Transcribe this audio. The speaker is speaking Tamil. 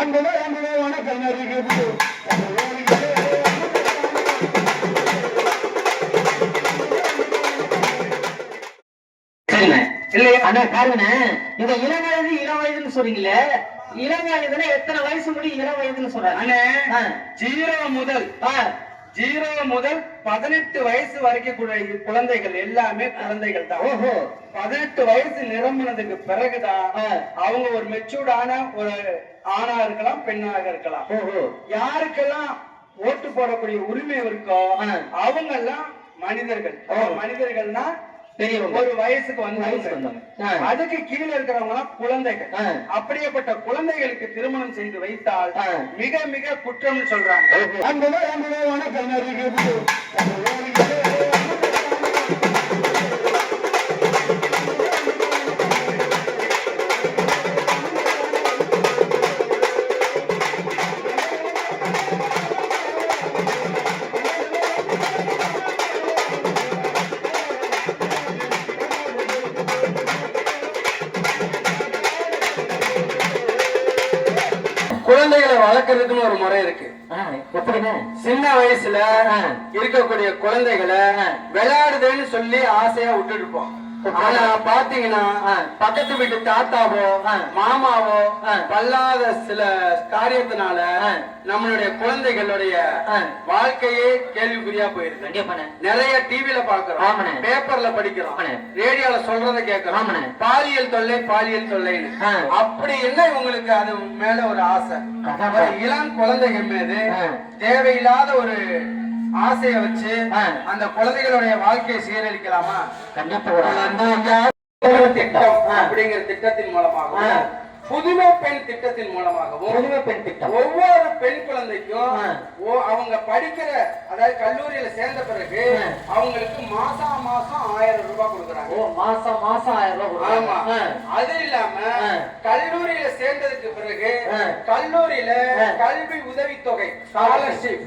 வணக்கம் இருக்குது. இல்லையா அண்ணா பாருங்கண்ணே, இந்த இளம் வயதுன்னு சொல்றீங்களே, இளம் வயதுல எத்தனை வயசு முடியும் இளம் வயதுன்னு சொல்றாங்க அண்ணே? 0 முதல் 18 வயசு வரைக்கும் குழந்தைகள் எல்லாமே குழந்தைகள் தான். ஓஹோ. 18 வயசு நிரம்பினதுக்கு பிறகுதான் அவங்க ஒரு மெச்சூர்டான ஒரு ஆணா இருக்கலாம், பெண்ணாக இருக்கலாம். ஓஹோ. யாருக்கெல்லாம் ஓட்டு போடக்கூடிய உரிமை இருக்கோ அவங்க எல்லாம் மனிதர்கள். மனிதர்கள்னா ஒரு வயசுக்கு வந்து அதுக்கு கீழே இருக்கிறவங்க குழந்தைகள். அப்படியேப்பட்ட குழந்தைகளுக்கு திருமணம் செய்து வைத்தால் மிக மிக குற்றம்னு சொல்றாங்க. வணக்கம் இருக்குது. குழந்தைகளை வளர்க்கறதுக்குன்னு ஒரு முறை இருக்கு. எப்படின்னு சின்ன வயசுல இருக்கக்கூடிய குழந்தைகளை விளையாடுதுன்னு சொல்லி ஆசையா விட்டுருப்போம். ஆனா பாத்தீங்கன்னா பக்கத்து வீட்டு தாத்தாவோ மாமாவோ பல்லாத சில காரியத்தினால நம்மளுடைய குழந்தைகளுடைய வாழ்க்கையே கேள்விக்குறியா போயிருக்கு. நிறைய டிவில பாக்குறோம், பேப்பர்ல படிக்கிறோம், ரேடியோல சொல்றத கேட்கிறோம், பாலியல் தொல்லைன்னு. அப்படி என்ன உங்களுக்கு அது மேல ஒரு ஆசை? இளம் குழந்தைகள் மீது தேவையில்லாத ஒரு ஆசையை வச்சு அந்த குழந்தைகளுடைய வாழ்க்கையை சீரழிக்கலாமா? திட்டம் அப்படிங்கிற திட்டத்தின் மூலமாகவும் புதுமை பெண் திட்டத்தின் மூலமாகவும் ஒவ்வொரு பெண் குழந்தைக்கும் அவங்க படிக்கிற, அதாவது கல்லூரியில சேர்ந்த பிறகு அவங்களுக்கு மாசம் 1000 ரூபாய் கொடுக்குறாங்க. மாசம் 1000 ரூபாய். ஆமா. அது இல்லாம கல்லூரியில சேர்ந்ததுக்கு பிறகு கல்லூரியில கல்வி உதவித்தொகை, ஸ்காலர்ஷிப்